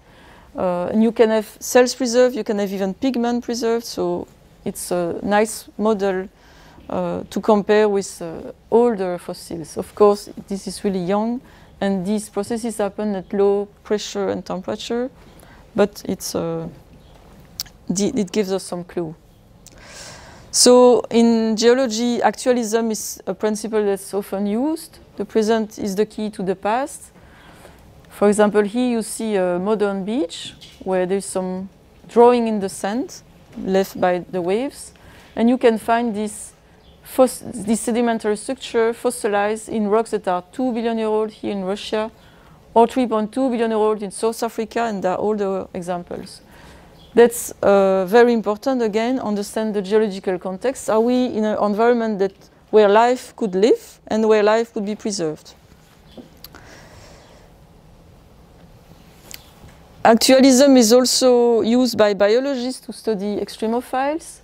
And you can have cells preserved, you can have even pigment preserved, so it's a nice model to compare with older fossils. Of course, this is really young, and these processes happen at low pressure and temperature, but it gives us some clue. So in geology, actualism is a principle that's often used. The present is the key to the past. For example, here you see a modern beach where there's some drawing in the sand left by the waves. And you can find this sedimentary structure fossilized in rocks that are 2 billion years old here in Russia, or 3.2 billion years old in South Africa, and there are older examples. That's very important, again, understand the geological context. Are we in an environment where life could live and where life could be preserved? Actualism is also used by biologists to study extremophiles.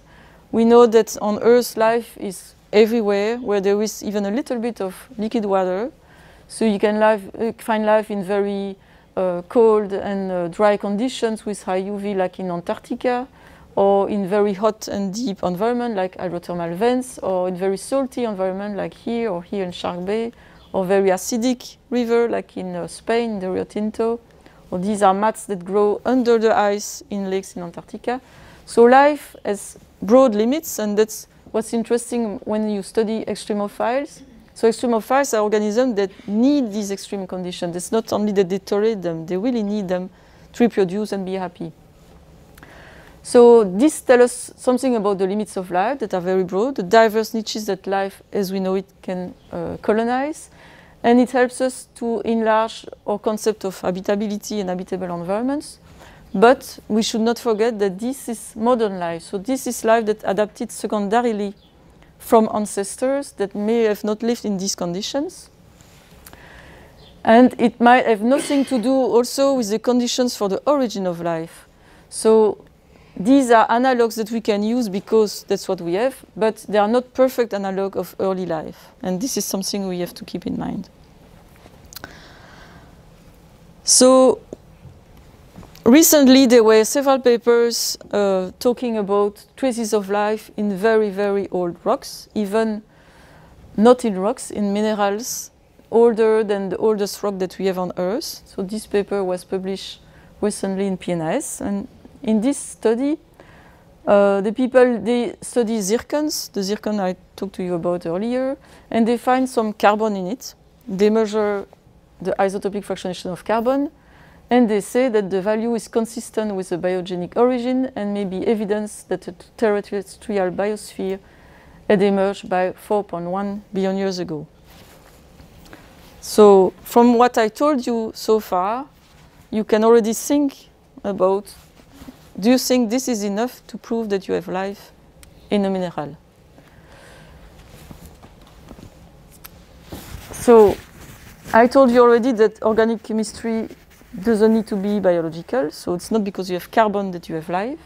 We know that on Earth life is everywhere, where there is even a little bit of liquid water. So you can find life in very cold and dry conditions with high UV, like in Antarctica, or in very hot and deep environment like hydrothermal vents, or in very salty environment like here or here in Shark Bay, or very acidic river like in Spain, the Rio Tinto. Or these are mats that grow under the ice in lakes in Antarctica. So life has broad limits, and that's what's interesting when you study extremophiles. So extremophiles are organisms that need these extreme conditions. It's not only that they tolerate them, they really need them to reproduce and be happy. So this tells us something about the limits of life that are very broad, the diverse niches that life as we know it can colonize. And it helps us to enlarge our concept of habitability and habitable environments. But we should not forget that this is modern life. So this is life that adapted secondarily from ancestors that may have not lived in these conditions. And it might have nothing to do also with the conditions for the origin of life. So these are analogs that we can use because that's what we have, but they are not perfect analog of early life. And this is something we have to keep in mind. So recently there were several papers talking about traces of life in very, very old rocks, even not in rocks, in minerals, older than the oldest rock that we have on Earth. So this paper was published recently in PNAS. And in this study, they study zircons, the zircon I talked to you about earlier, and they find some carbon in it. They measure the isotopic fractionation of carbon, and they say that the value is consistent with a biogenic origin and may be evidence that a terrestrial biosphere had emerged by 4.1 billion years ago. So from what I told you so far, you can already think about, do you think this is enough to prove that you have life in a mineral? So I told you already that organic chemistry doesn't need to be biological, so it's not because you have carbon that you have life.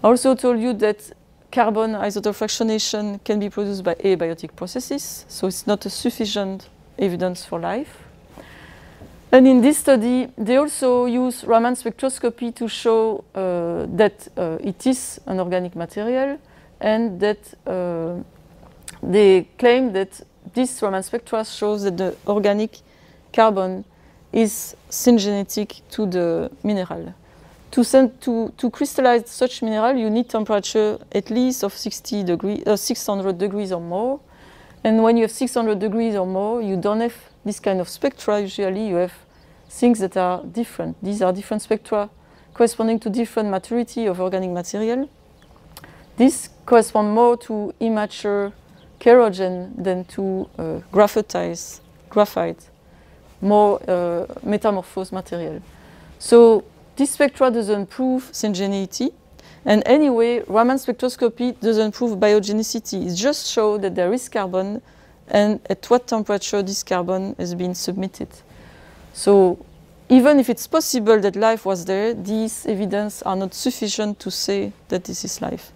I also told you that carbon isotope fractionation can be produced by abiotic processes, so it's not a sufficient evidence for life. And in this study, they also use Raman spectroscopy to show that it is an organic material, and that they claim that this Raman spectra shows that the organic carbon is syngenetic to the mineral. To crystallize such mineral, you need temperature at least of 600 degrees or more. And when you have 600 degrees or more, you don't have this kind of spectra. Usually you have things that are different. These are different spectra corresponding to different maturity of organic material. This corresponds more to immature kerogen than to graphite, more metamorphosed material. So this spectra doesn't prove syngeneity, and anyway, Raman spectroscopy doesn't prove biogenicity. It just shows that there is carbon, and at what temperature this carbon has been submitted. So even if it's possible that life was there, these evidence are not sufficient to say that this is life.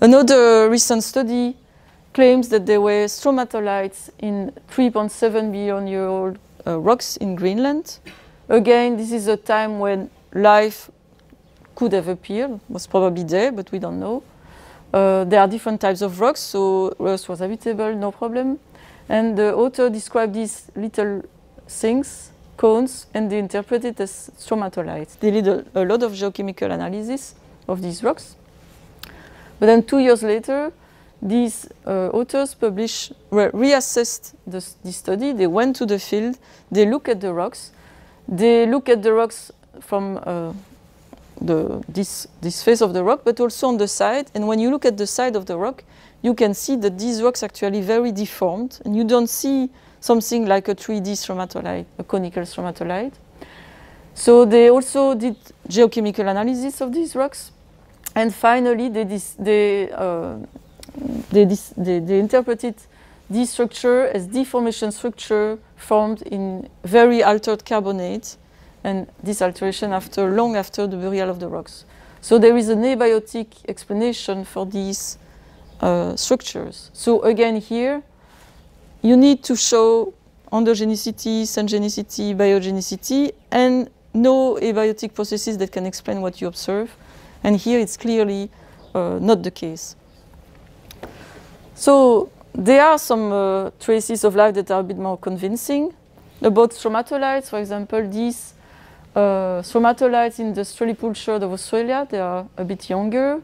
Another recent study claims that there were stromatolites in 3.7 billion year old rocks in Greenland. Again, this is a time when life could have appeared, was probably there, but we don't know. There are different types of rocks, so Earth was habitable, no problem. And the author described these little things, cones, and they interpret it as stromatolites. They did a lot of geochemical analysis of these rocks. But then 2 years later, these authors reassessed this study. They went to the field, they look at the rocks. They look at the rocks from this face of the rock, but also on the side. And when you look at the side of the rock, you can see that these rocks are actually very deformed, and you don't see something like a 3D stromatolite, a conical stromatolite. So they also did geochemical analysis of these rocks, and finally they interpreted this structure as deformation structure formed in very altered carbonate, and this alteration long after the burial of the rocks. So there is an abiotic explanation for these structures. So again here, you need to show endogenicity, syngenicity, biogenicity, and no abiotic processes that can explain what you observe. And here it's clearly not the case. So there are some traces of life that are a bit more convincing. About stromatolites, for example, these stromatolites in the Strelley Shield of Australia, they are a bit younger.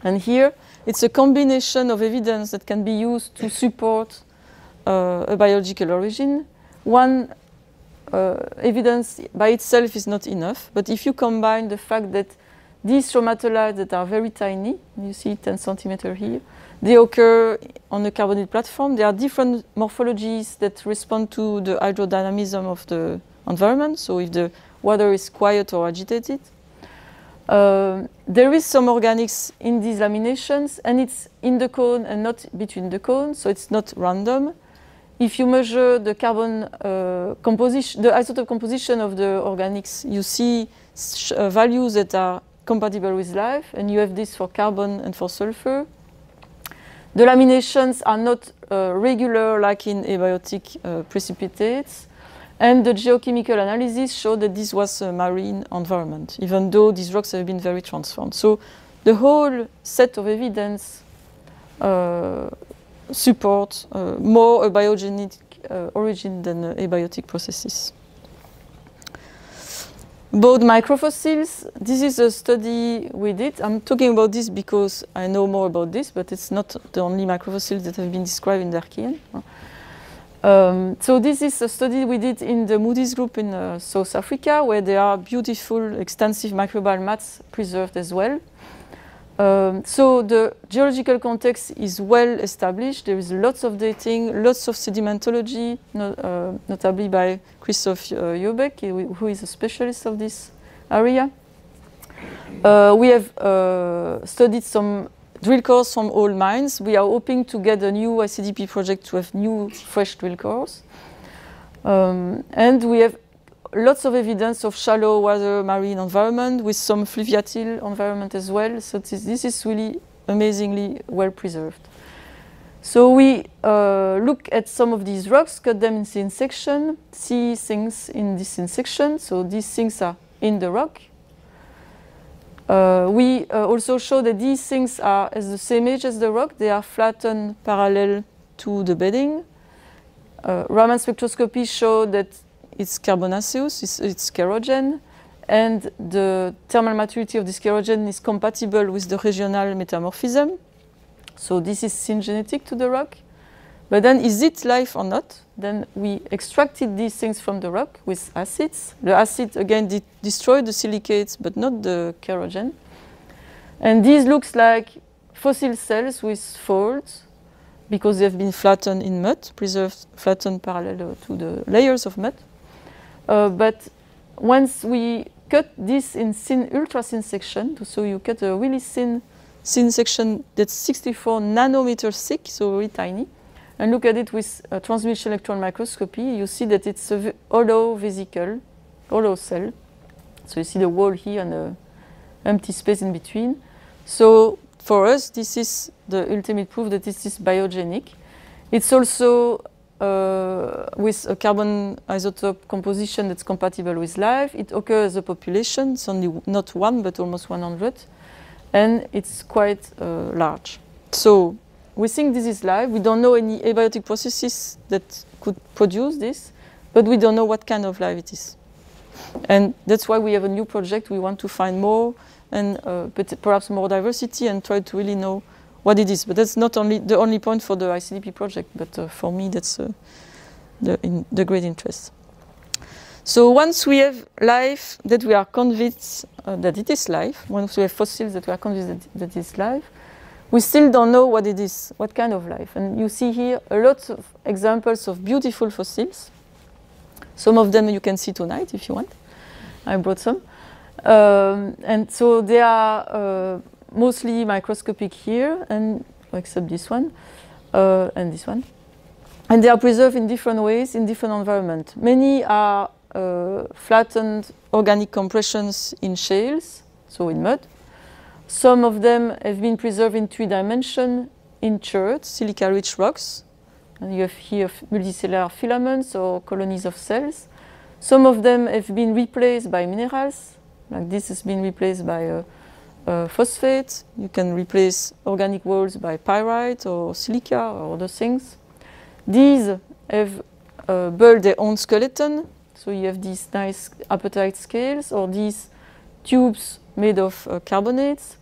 And here, it's a combination of evidence that can be used to support a biological origin. One evidence by itself is not enough, but if you combine the fact that these stromatolites that are very tiny, you see 10 centimeters here, they occur on a carbonate platform. There are different morphologies that respond to the hydrodynamism of the environment, so if the water is quiet or agitated. There is some organics in these laminations, and it's in the cone and not between the cones, so it's not random. If you measure the carbon composition, the isotope composition of the organics, you see values that are compatible with life, and you have this for carbon and for sulfur. The laminations are not regular like in abiotic precipitates, and the geochemical analysis showed that this was a marine environment, even though these rocks have been very transformed. So the whole set of evidence support more a biogenic origin than abiotic processes. About microfossils, this is a study we did. I'm talking about this because I know more about this, but it's not the only microfossils that have been described in the Archean. So this is a study we did in the Moody's group in South Africa, where there are beautiful, extensive microbial mats preserved as well. So the geological context is well established. There is lots of dating, lots of sedimentology, notably by Christoph Jobeck, who is a specialist of this area. We have studied some drill cores from old mines. We are hoping to get a new ICDP project to have new, fresh drill cores. And we have lots of evidence of shallow water marine environment with some fluviatile environment as well. So this is really amazingly well preserved. So we look at some of these rocks, cut them in thin section, see things in this thin section. So these things are in the rock. We also show that these things are as the same age as the rock. They are flattened parallel to the bedding. Raman spectroscopy showed that it's carbonaceous, it's kerogen, and the thermal maturity of this kerogen is compatible with the regional metamorphism. So this is syngenetic to the rock. But then is it life or not? Then we extracted these things from the rock with acids. The acid again destroyed the silicates but not the kerogen. And these looks like fossil cells with folds because they have been flattened in mud, preserved flattened parallel to the layers of mud. But once we cut this in thin, ultra thin section, so you cut a really thin section that's 64 nanometers thick, so really tiny, and look at it with a transmission electron microscopy, you see that it's a hollow vesicle, hollow cell. So you see the wall here and the empty space in between. So for us, this is the ultimate proof that this is biogenic. It's also with a carbon isotope composition that's compatible with life. It occurs as a population. It's only not one, but almost 100. And it's quite large. So we think this is life. We don't know any abiotic processes that could produce this, but we don't know what kind of life it is. And that's why we have a new project. We want to find more and perhaps more diversity and try to really know what it is. But that's not only the only point for the ICDP project, but for me that's the great interest. So once we have life that we are convinced that it is life, once we have fossils that we are convinced that it is life, we still don't know what it is, what kind of life. And you see here a lot of examples of beautiful fossils. Some of them you can see tonight if you want. I brought some. And so they are mostly microscopic here, and except this one and this one. And they are preserved in different ways in different environments. Many are flattened organic compressions in shales, so in mud. Some of them have been preserved in 3 dimensions in cherts, silica-rich rocks. And you have here multicellular filaments or colonies of cells. Some of them have been replaced by minerals, like this has been replaced by phosphate. You can replace organic walls by pyrite or silica or other things. These have built their own skeleton. So you have these nice apatite scales or these tubes made of carbonates.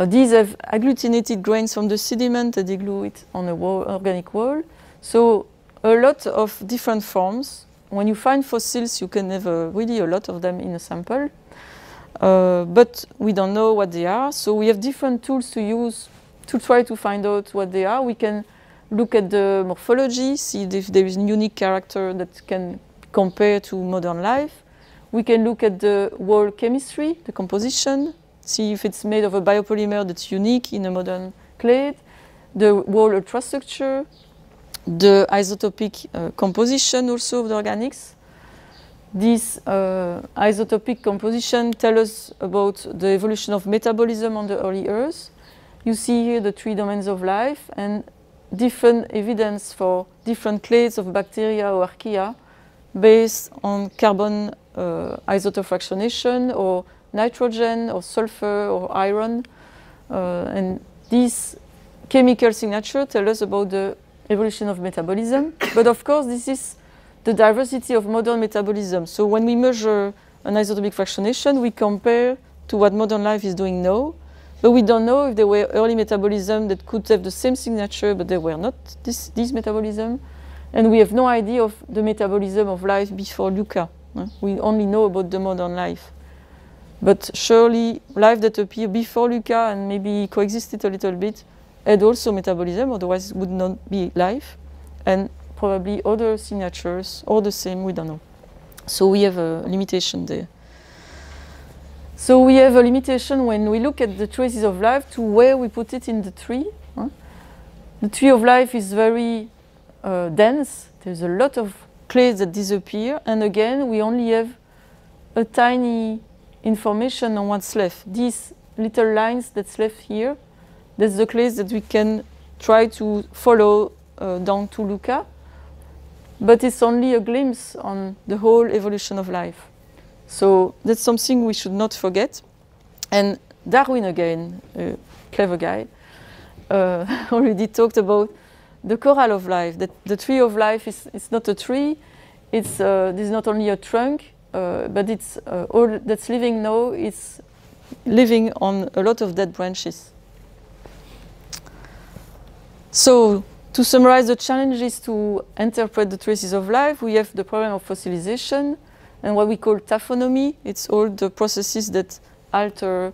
These have agglutinated grains from the sediment and they glue it on a wall, organic wall. So a lot of different forms. When you find fossils, you can have really a lot of them in a sample. But we don't know what they are. So we have different tools to use to try to find out what they are. We can look at the morphology, see if there is a unique character that can compare to modern life. We can look at the wall chemistry, the composition, see if it's made of a biopolymer that's unique in a modern clade, the wall ultrastructure, the isotopic composition also of the organics. This isotopic composition tells us about the evolution of metabolism on the early Earth. You see here the 3 domains of life and different evidence for different clades of bacteria or archaea based on carbon isotope fractionation or nitrogen or sulfur or iron. And these chemical signatures tell us about the evolution of metabolism. But of course, this is the diversity of modern metabolism. So when we measure an isotopic fractionation, we compare to what modern life is doing now. But we don't know if there were early metabolism that could have the same signature, but they were not this metabolism. And we have no idea of the metabolism of life before LUCA. We only know about the modern life. But surely life that appeared before LUCA and maybe coexisted a little bit had also metabolism, otherwise it would not be life. And probably other signatures, all the same, we don't know. So we have a limitation there. So we have a limitation when we look at the traces of life to where we put it in the tree. The tree of life is very dense. There's a lot of clades that disappear, and again, we only have a tiny information on what's left. These little lines that's left here, that's the clades that we can try to follow down to Luca, but it's only a glimpse on the whole evolution of life. So that's something we should not forget. And Darwin, again, a clever guy, already talked about the coral of life, that the tree of life is not a tree, it's not only a trunk, but it's all that's living now, it's living on a lot of dead branches. So, to summarize the challenges to interpret the traces of life, we have the problem of fossilization and what we call taphonomy. It's all the processes that alter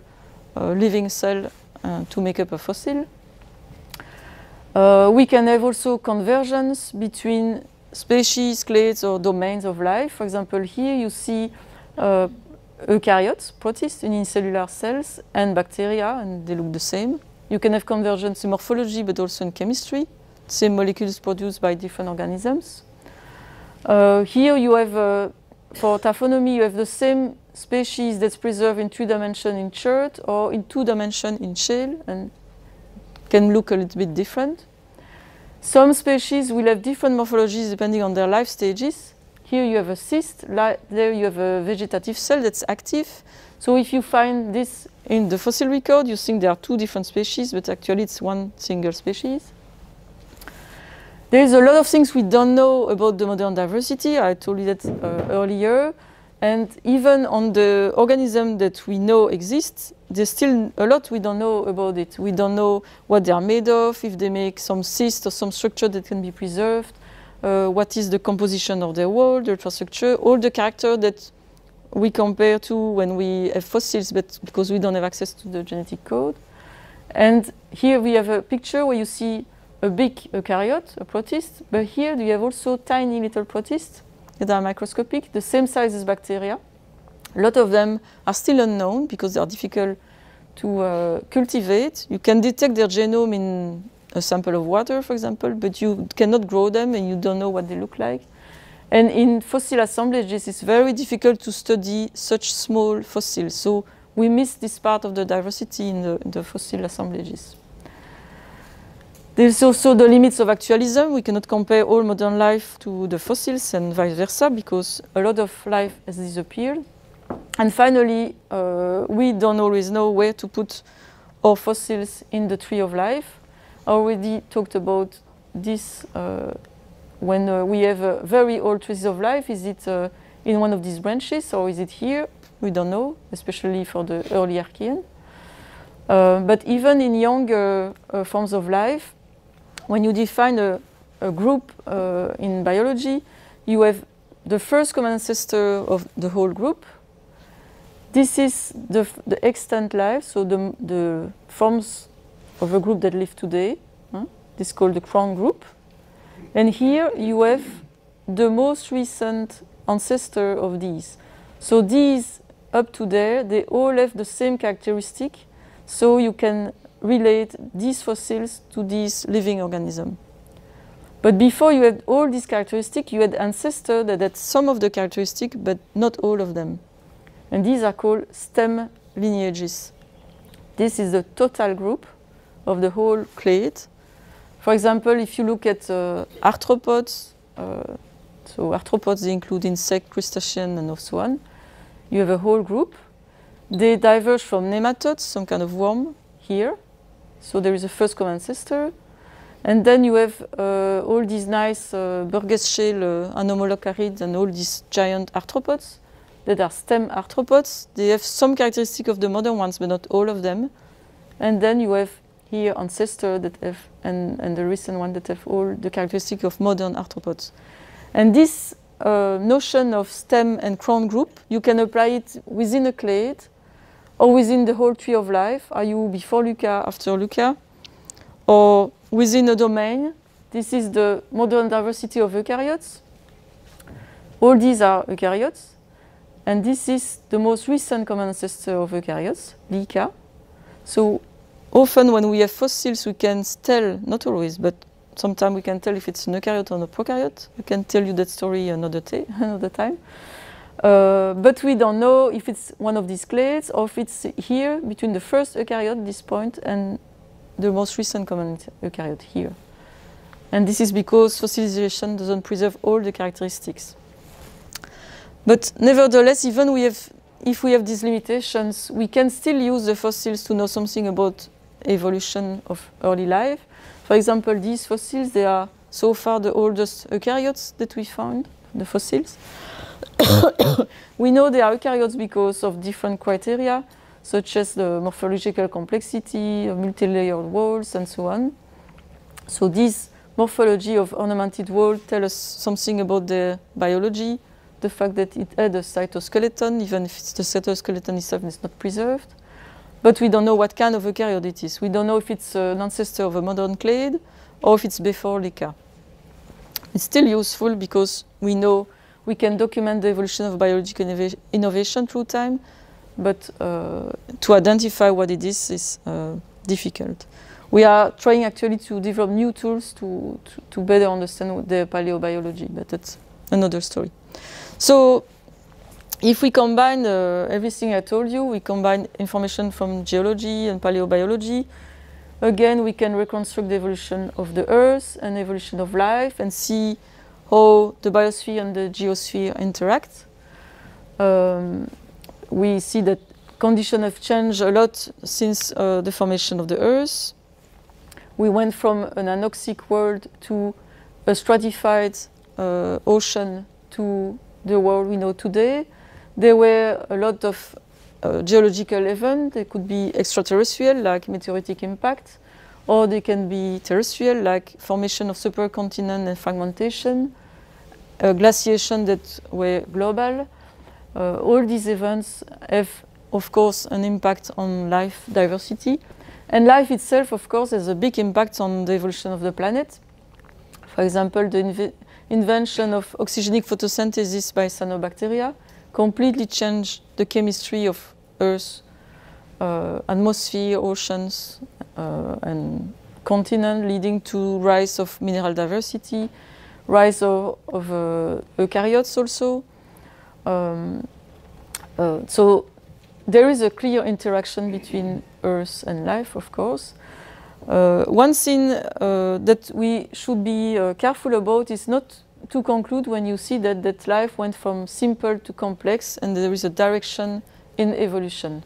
living cell to make up a fossil. We can have also conversions between species, clades, or domains of life. For example, here you see eukaryotes, protists, unicellular cells, and bacteria, and they look the same. You can have conversions in morphology, but also in chemistry. Same molecules produced by different organisms. Here you have, for taphonomy, you have the same species that's preserved in 3 dimensions in chert or in 2 dimensions in shale, and can look a little bit different. Some species will have different morphologies depending on their life stages. Here you have a cyst, there you have a vegetative cell that's active. So if you find this in the fossil record, you think there are 2 different species, but actually it's 1 single species. There is a lot of things we don't know about the modern diversity. I told you that earlier. And even on the organism that we know exists, there's still a lot we don't know about it. We don't know what they are made of, if they make some cyst or some structure that can be preserved, what is the composition of their wall, their infrastructure, all the character that we compare to when we have fossils, but because we don't have access to the genetic code. And here we have a picture where you see a big eukaryote, a protist, but here you have also tiny little protists that are microscopic, the same size as bacteria. A lot of them are still unknown because they are difficult to cultivate. You can detect their genome in a sample of water, for example, but you cannot grow them and you don't know what they look like. And in fossil assemblages, it's very difficult to study such small fossils. So we miss this part of the diversity in the fossil assemblages. There's also the limits of actualism. We cannot compare all modern life to the fossils and vice versa because a lot of life has disappeared. And finally, we don't always know where to put our fossils in the tree of life. I already talked about this when we have a very old trees of life. Is it in one of these branches or is it here? We don't know, especially for the early Archean. But even in younger forms of life, when you define a group in biology, you have the first common ancestor of the whole group. This is the extant life, so the forms of a group that live today. This is called the crown group. And here you have the most recent ancestor of these. So these up to there, they all have the same characteristic. So you can relate these fossils to these living organisms. But before you had all these characteristics, you had ancestors that had some of the characteristics, but not all of them. And these are called stem lineages. This is the total group of the whole clade. For example, if you look at arthropods, so arthropods, they include insect, crustacean, and so on. You have a whole group. They diverge from nematodes, some kind of worm, here. So there is a first common ancestor. And then you have all these nice Burgess shale anomalocarid and all these giant arthropods that are stem arthropods. They have some characteristics of the modern ones, but not all of them. And then you have here ancestors that have, and the recent one that have all the characteristics of modern arthropods. And this notion of stem and crown group, you can apply it within a clade or within the whole tree of life. Are you before Luca, after Luca? Or within a domain. This is the modern diversity of eukaryotes. All these are eukaryotes. And this is the most recent common ancestor of eukaryotes, LICA. So often when we have fossils, we can tell, not always, but sometimes we can tell if it's an eukaryote or a prokaryote. I can tell you that story another time. But we don't know if it's one of these clades or if it's here between the first eukaryote, this point, and the most recent common eukaryote here. And this is because fossilization doesn't preserve all the characteristics. But nevertheless, even if we have these limitations, we can still use the fossils to know something about evolution of early life. For example, these fossils, they are so far the oldest eukaryotes that we found, the fossils. We know they are eukaryotes because of different criteria, such as the morphological complexity, multi-layered walls, and so on. So this morphology of ornamented wall tells us something about the biology, the fact that it had a cytoskeleton, even if the cytoskeleton itself is not preserved. But we don't know what kind of eukaryote it is. We don't know if it's an ancestor of a modern clade or if it's before LICA. It's still useful because we know we can document the evolution of biological innovation through time, but to identify what it is difficult. We are trying actually to develop new tools to better understand the paleobiology, but that's another story. So if we combine everything I told you, we combine information from geology and paleobiology, again we can reconstruct the evolution of the Earth and evolution of life and see how the biosphere and the geosphere interact. We see that conditions have changed a lot since the formation of the Earth. We went from an anoxic world to a stratified ocean to the world we know today. There were a lot of geological events. They could be extraterrestrial, like meteoritic impact, or they can be terrestrial, like formation of supercontinent and fragmentation, glaciation that were global. All these events have, of course, an impact on life diversity. And life itself, of course, has a big impact on the evolution of the planet. For example, the invention of oxygenic photosynthesis by cyanobacteria completely changed the chemistry of Earth, atmosphere, oceans, and continent, leading to rise of mineral diversity, rise of eukaryotes also. So there is a clear interaction between Earth and life, of course. One thing that we should be careful about is not to conclude when you see that life went from simple to complex and there is a direction in evolution.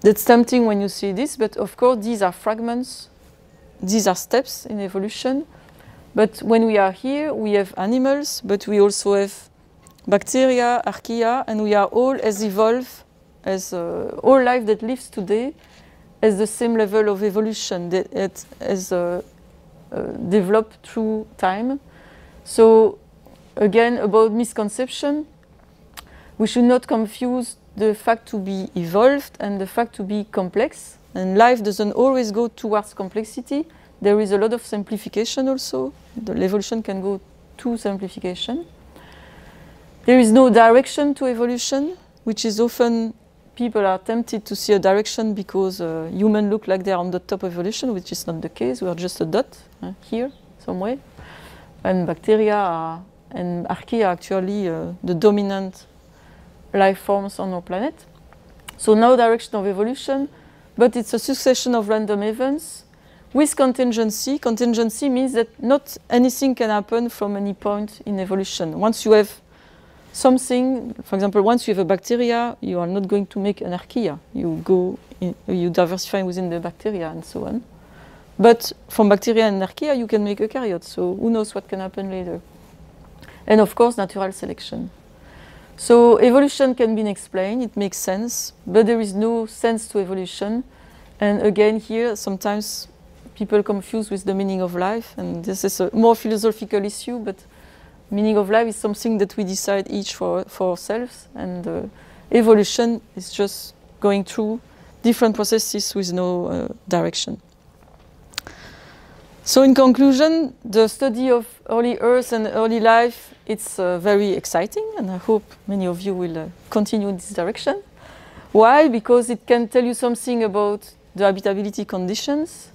That's tempting when you see this, but of course these are fragments, these are steps in evolution. But when we are here, we have animals, but we also have bacteria, archaea, and we are all as evolved as all life that lives today has the same level of evolution that it has developed through time. So again, about misconception, we should not confuse the fact to be evolved and the fact to be complex. And life doesn't always go towards complexity. There is a lot of simplification also. The evolution can go to simplification. There is no direction to evolution, which is often people are tempted to see a direction because humans look like they are on the top of evolution, which is not the case. We are just a dot here somewhere. And bacteria and archaea are actually the dominant life forms on our planet. So no direction of evolution, but it's a succession of random events with contingency. Contingency means that not anything can happen from any point in evolution. Once you have something, for example, once you have a bacteria, you are not going to make an archaea. You diversify within the bacteria and so on. But from bacteria and archaea, you can make eukaryotes. So who knows what can happen later? And of course, natural selection. So evolution can be explained, it makes sense, but there is no sense to evolution. And again, here, sometimes people confuse with the meaning of life, and this is a more philosophical issue, but meaning of life is something that we decide each for ourselves, and evolution is just going through different processes with no direction. So in conclusion, the study of early Earth and early life, it's very exciting, and I hope many of you will continue in this direction. Why? Because it can tell you something about the habitability conditions.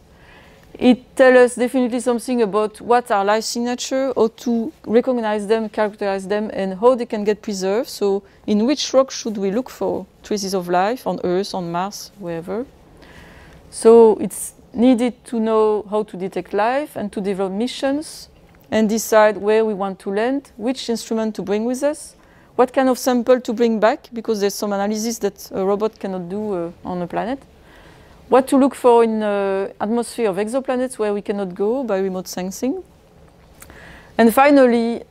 It tells us definitely something about what are life signature, how to recognize them, characterize them, and how they can get preserved. So in which rock should we look for traces of life on Earth, on Mars, wherever. So it's needed to know how to detect life and to develop missions and decide where we want to land, which instrument to bring with us, what kind of sample to bring back, because there's some analysis that a robot cannot do on a planet. What to look for in the atmosphere of exoplanets where we cannot go by remote sensing. And finally,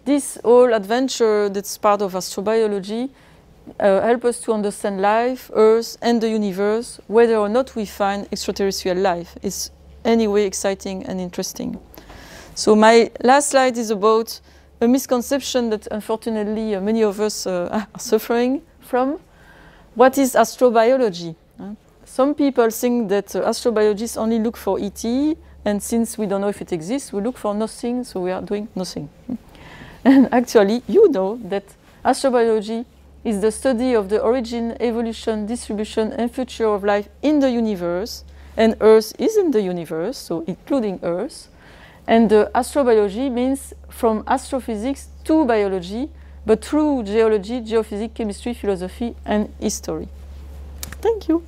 this whole adventure that's part of astrobiology help us to understand life, Earth, and the universe, whether or not we find extraterrestrial life. It's anyway exciting and interesting. So my last slide is about a misconception that unfortunately many of us are suffering from. What is astrobiology? Some people think that astrobiologists only look for ET, and since we don't know if it exists, we look for nothing, so we are doing nothing. And actually, you know that astrobiology is the study of the origin, evolution, distribution, and future of life in the universe, and Earth is in the universe, so including Earth. And astrobiology means from astrophysics to biology, but through geology, geophysics, chemistry, philosophy, and history. Thank you.